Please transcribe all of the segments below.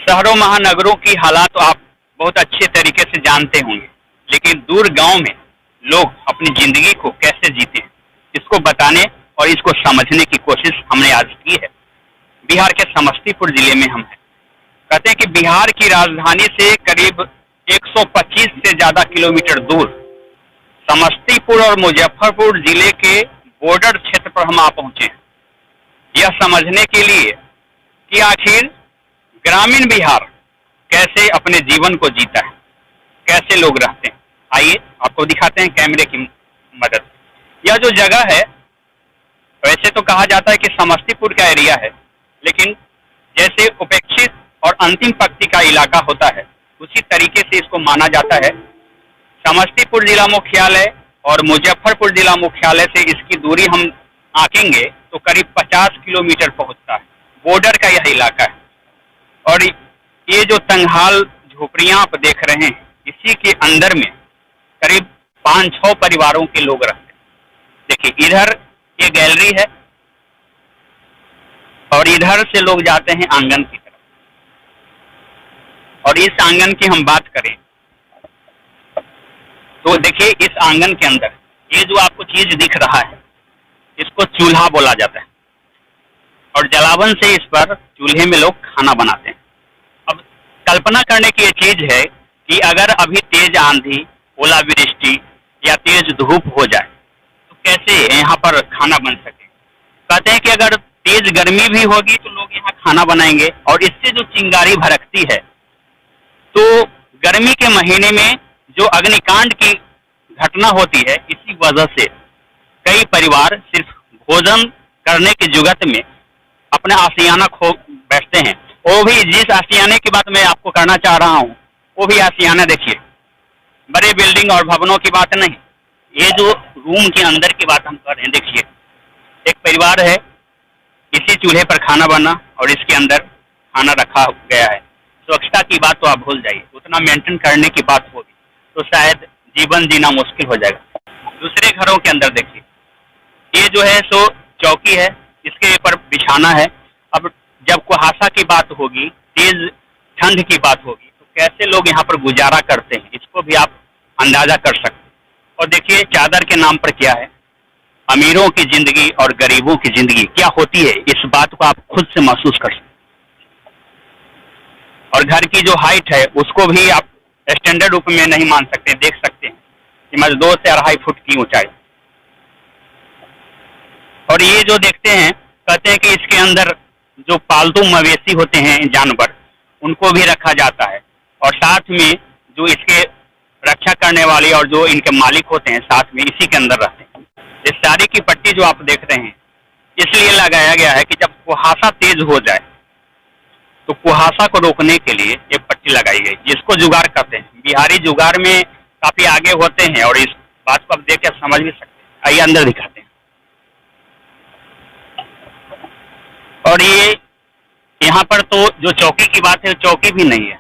शहरों महानगरों की हालात तो आप बहुत अच्छे तरीके से जानते होंगे, लेकिन दूर गांव में लोग अपनी जिंदगी को कैसे जीते हैं, इसको बताने और इसको समझने की कोशिश हमने आज की है। बिहार के समस्तीपुर जिले में हम हैं। कहते हैं कि बिहार की राजधानी से करीब 125 से ज्यादा किलोमीटर दूर समस्तीपुर और मुजफ्फरपुर जिले के बॉर्डर क्षेत्र पर हम आ पहुंचे हैं, यह समझने के लिए कि आखिर ग्रामीण बिहार कैसे अपने जीवन को जीता है, कैसे लोग रहते हैं। आइए आपको दिखाते हैं कैमरे की मदद। यह जो जगह है, वैसे तो कहा जाता है कि समस्तीपुर का एरिया है, लेकिन जैसे उपेक्षित और अंतिम पंक्ति का इलाका होता है, उसी तरीके से इसको माना जाता है। समस्तीपुर जिला मुख्यालय और मुजफ्फरपुर जिला मुख्यालय से इसकी दूरी हम आंकेंगे तो करीब 50 किलोमीटर पहुंचता है। बॉर्डर का यह इलाका है और ये जो तंगहाल झोपड़ियां आप देख रहे हैं, इसी के अंदर में करीब 5-6 परिवारों के लोग रहते हैं। देखिए, इधर ये गैलरी है और इधर से लोग जाते हैं आंगन की तरफ। और इस आंगन की हम बात करें तो देखिए, इस आंगन के अंदर ये जो आपको चीज दिख रहा है, इसको चूल्हा बोला जाता है और जलावन से इस पर चूल्हे में लोग खाना बनाते हैं। अब कल्पना करने की ये चीज है कि अगर अभी तेज आंधी, ओलावृष्टि या तेज धूप हो जाए तो कैसे यहाँ पर खाना बन सके। कहते हैं कि अगर तेज गर्मी भी होगी तो लोग यहाँ खाना बनाएंगे और इससे जो चिंगारी भड़कती है, तो गर्मी के महीने में जो अग्निकांड की घटना होती है, इसी वजह से कई परिवार सिर्फ भोजन करने की जुगत में अपना आशियाना खो बैठते हैं। वो भी जिस आशियाने की बात मैं आपको करना चाह रहा हूँ, वो भी आशियाना देखिए, बड़े बिल्डिंग और भवनों की बात नहीं, ये जो रूम के अंदर की बात हम कर रहे हैं। देखिए, एक परिवार है, इसी चूल्हे पर खाना बना और इसके अंदर खाना रखा गया है। स्वच्छता की बात तो आप भूल जाइए, उतना मेंटेन करने की बात होगी तो शायद जीवन जीना मुश्किल हो जाएगा। दूसरे घरों के अंदर देखिए, ये जो है सो चौकी है, इसके ऊपर बिछाना है। अब जब कुहासा की बात होगी, तेज ठंड की बात होगी, तो कैसे लोग यहाँ पर गुजारा करते हैं, इसको भी आप अंदाजा कर सकते हैं। और देखिए, चादर के नाम पर क्या है, अमीरों की जिंदगी और गरीबों की जिंदगी क्या होती है, इस बात को आप खुद से महसूस कर सकते हैं। और घर की जो हाइट है, उसको भी आप स्टैंडर्ड रूप में नहीं मान सकते, देख सकते हैं कि मतलब 2 से 2.5 फुट की ऊंचाई। और ये जो देखते हैं, कहते हैं कि इसके अंदर जो पालतू मवेशी होते हैं, जानवर, उनको भी रखा जाता है और साथ में जो इसके रक्षा करने वाले और जो इनके मालिक होते हैं, साथ में इसी के अंदर रहते हैं। इस सारी की पट्टी जो आप देख रहे हैं, इसलिए लगाया गया है कि जब कुहासा तेज हो जाए तो कुहासा को रोकने के लिए ये पट्टी लगाई गई, जिसको जुगाड़ कहते हैं। बिहारी जुगाड़ में काफी आगे होते हैं और इस बात को आप देख कर समझ भी सकते हैं। आइए अंदर दिखाते हैं। और ये यहाँ पर तो जो चौकी की बात है, चौकी भी नहीं है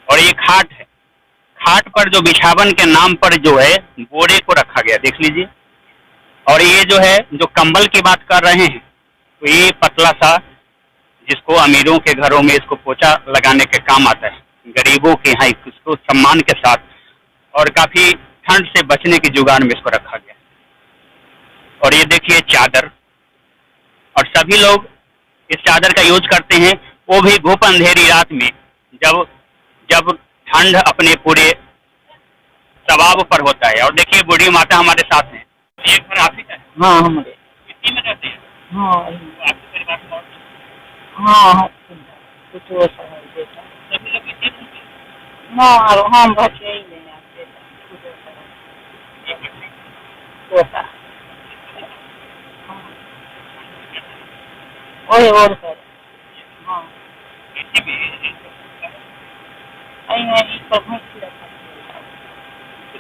और ये खाट है। खाट पर जो बिछावन के नाम पर जो है बोरे को रखा गया, देख लीजिए। और ये जो है, जो कंबल की बात कर रहे हैं, तो ये पतला सा, जिसको अमीरों के घरों में इसको पोछा लगाने के काम आता है, गरीबों के यहाँ इसको सम्मान के साथ और काफी ठंड से बचने की जुगाड़ में इसको रखा गया। और ये देखिए चादर, और सभी लोग इस चादर का यूज करते हैं, वो भी धूप अंधेरी रात में, जब ठंड अपने पूरे दबाव पर होता है। और देखिए, बूढ़ी माता हमारे साथ हैं। ये घर आप ही का है? हाँ, हमारे। इसी में रहते हैं? हाँ, आपके परिवार में और हाँ, कुछ वो सब है बेटा। सभी लोग इसी में हैं? हाँ, हम बच्चे ही नहीं आते, कुछ वो सब है। ये करते हैं? होता वही और कर। हाँ, इसी में नहीं पर भैंस रखा।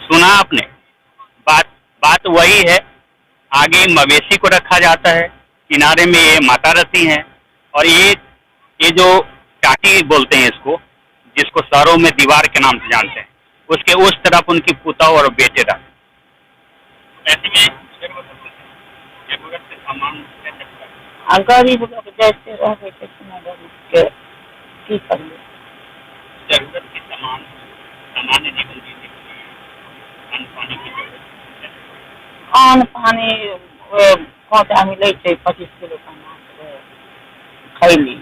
सुना आपने? बात वही है। आगे मवेशी को रखा जाता है, किनारे में ये माता रहती हैं और ये जो टाटी बोलते हैं इसको, जिसको शहरों में दीवार के नाम से जानते हैं, उसके उस तरफ उनकी पुता और बेटे रहते। ऐसे में सामान गरीब जैसे रह की करिए। जरूरत के सामान सामान्य जीवन जीने के लिए अन्न पानी की जरूरत है। अन्न पानी पहुँचा मिले 25 किलो का मात्र खैली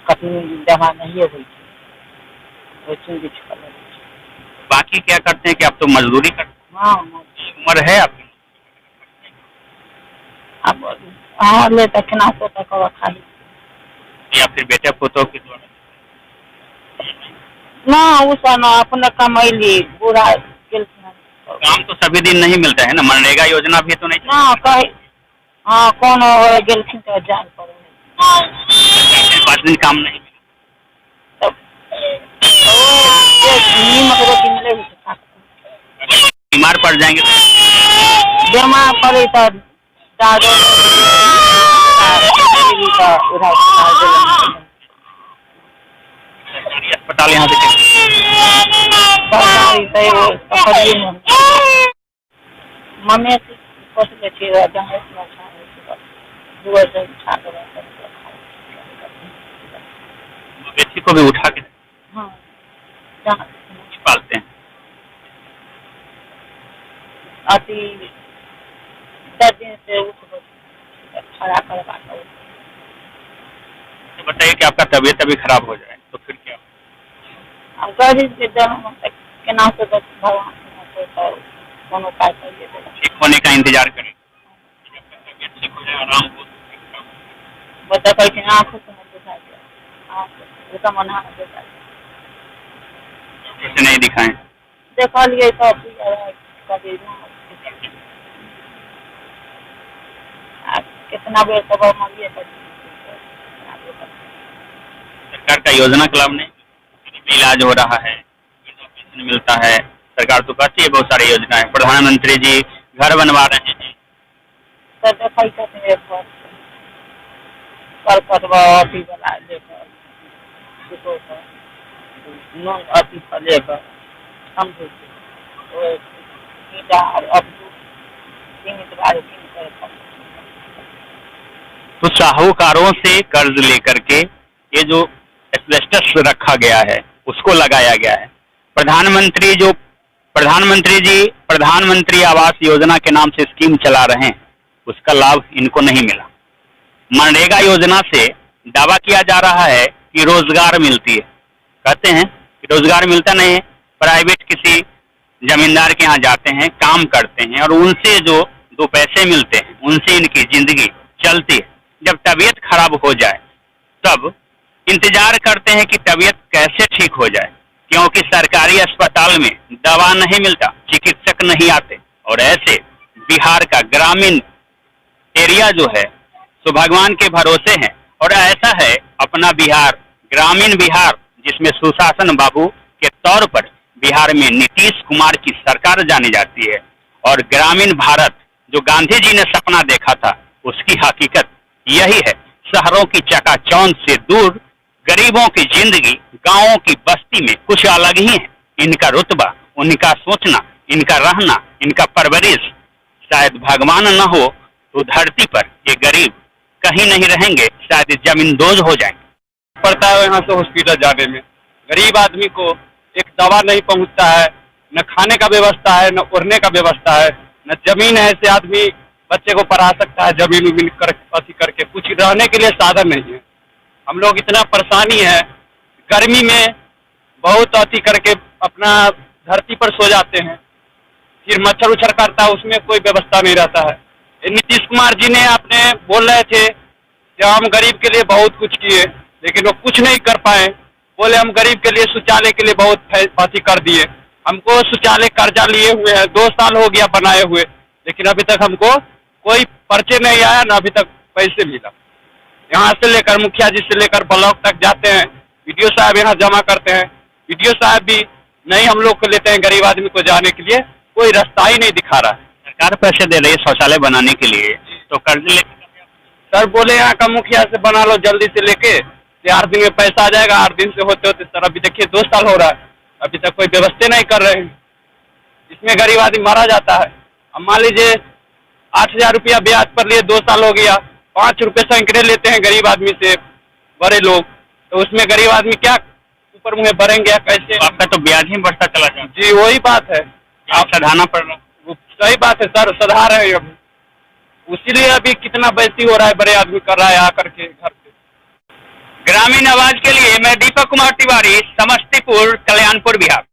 कतनी दवा नहीं हुई बाकी क्या करते हैं कि आप तो मजदूरी करते हैं? हाँ उम्र है आपकी? अब हाँ ले तक ना तो तक खाली या फिर बेटे पोतों के द्वारा? ना उस ना अपने कमैली पूरा काम तो सभी दिन नहीं मिलता है ना, मनरेगा योजना भी तो नहीं ना कहे। हाँ कौन गेलखिन तो जान पर 5 दिन काम नहीं तब नीमक रोटी मिले बीमार पड़ जाएंगे तो बीमार पड़े तो अस्पताल यहाँ से मम्मी बेटी को भी उठा के पालते हैं। अति 10 दिन से उठ खड़ा करवा तो बताइए कि आपका तबीयत अभी खराब हो जाए तो फिर क्या? हम गरीब के जन्म के नाम से भगवान कौन उपाय करिए ठीक होने का इंतजार करें, ठीक हो जाए आराम हो। बच्चा कहे आँखों से मत दिखा दिया मन कैसे नहीं दिखाएं? देखा लिए तो कभी कितना बेर खबर मांगिए सरकार का योजना का लाभ नहीं, इलाज हो रहा है, पेंशन मिलता है, सरकार तो कहती है बहुत सारी योजना है, प्रधानमंत्री जी घर बनवा रहे हैं। सर देखा करवा अथी वाला लेकर नॉन अथी पर लेकर समझे तो साहूकारों से कर्ज लेकर के ये जो एस्बेस्टस रखा गया है उसको लगाया गया है। प्रधानमंत्री आवास योजना के नाम से स्कीम चला रहे हैं, उसका लाभ इनको नहीं मिला। मनरेगा योजना से दावा किया जा रहा है कि रोजगार मिलती है, कहते हैं कि रोजगार मिलता नहीं है। प्राइवेट किसी जमींदार के यहाँ जाते हैं, काम करते हैं और उनसे जो 2 पैसे मिलते हैं उनसे इनकी जिंदगी चलती है। जब तबीयत खराब हो जाए तब इंतजार करते हैं कि तबीयत कैसे ठीक हो जाए, क्योंकि सरकारी अस्पताल में दवा नहीं मिलता, चिकित्सक नहीं आते। और ऐसे बिहार का ग्रामीण एरिया जो है सो भगवान के भरोसे है। और ऐसा है अपना बिहार, ग्रामीण बिहार, जिसमें सुशासन बाबू के तौर पर बिहार में नीतीश कुमार की सरकार जानी जाती है। और ग्रामीण भारत जो गांधी जी ने सपना देखा था उसकी हकीकत यही है। शहरों की चकाचौंध से दूर गरीबों की जिंदगी गांवों की बस्ती में कुछ अलग ही है। इनका रुतबा, उनका सोचना, इनका रहना, इनका परवरिश, शायद भगवान न हो तो धरती पर ये गरीब कहीं नहीं रहेंगे, शायद जमींदोज हो जाएंगे। पड़ता है यहाँ से हॉस्पिटल जाने में, गरीब आदमी को एक दवा नहीं पहुँचता है, न खाने का व्यवस्था है, न ओढ़ने का व्यवस्था है, न जमीन है ऐसे आदमी बच्चे को पढ़ा सकता है, जमीन उमीन करके कुछ रहने के लिए साधन नहीं है। हम लोग इतना परेशानी है, गर्मी में बहुत अति करके अपना धरती पर सो जाते हैं, फिर मच्छर उच्छर करता है, उसमें कोई व्यवस्था नहीं रहता है। नीतीश कुमार जी ने आपने बोल रहे थे कि हम गरीब के लिए बहुत कुछ किए, लेकिन वो कुछ नहीं कर पाए। बोले हम गरीब के लिए शौचालय के लिए बहुत अति कर दिए। हमको शौचालय कर्जा लिए हुए हैं, 2 साल हो गया बनाए हुए, लेकिन अभी तक हमको कोई पर्चे नहीं आया, न अभी तक पैसे मिला। यहाँ से लेकर मुखिया जी से लेकर ब्लॉक तक जाते हैं, वीडियो साहब यहाँ जमा करते हैं, वीडियो साहब भी नहीं हम लोग को लेते हैं। गरीब आदमी को जाने के लिए कोई रास्ता ही नहीं दिखा रहा है। सरकार पैसे दे रही है शौचालय बनाने के लिए, तो कर्ज ले सर बोले यहाँ का मुखिया से बना लो जल्दी से लेके, 4 दिन में पैसा आ जाएगा। 8 दिन से होते होते सर अभी देखिए 2 साल हो रहा है, अभी तक कोई व्यवस्था नहीं कर रहे हैं। इसमें गरीब आदमी मारा जाता है। अब मान लीजिए 8,000 रुपया ब्याज पर लिए, 2 साल हो गया, 5 रुपये सैकड़े लेते हैं गरीब आदमी से बड़े लोग। तो उसमें गरीब आदमी क्या ऊपर मुँह भरेंगे या कैसे? तो आपका तो ब्याज ही बढ़ता चला जाए, जी वही बात है, आप सधाना पड़ रहा है। वो सही बात है सर, सुधार रहे हैं अभी, उसीलिए अभी कितना बेइज्जती हो रहा है, बड़े आदमी कर रहा है आकर के घर पे। ग्रामीण आवाज के लिए मैं दीपक कुमार तिवारी, समस्तीपुर, कल्याणपुर, बिहार।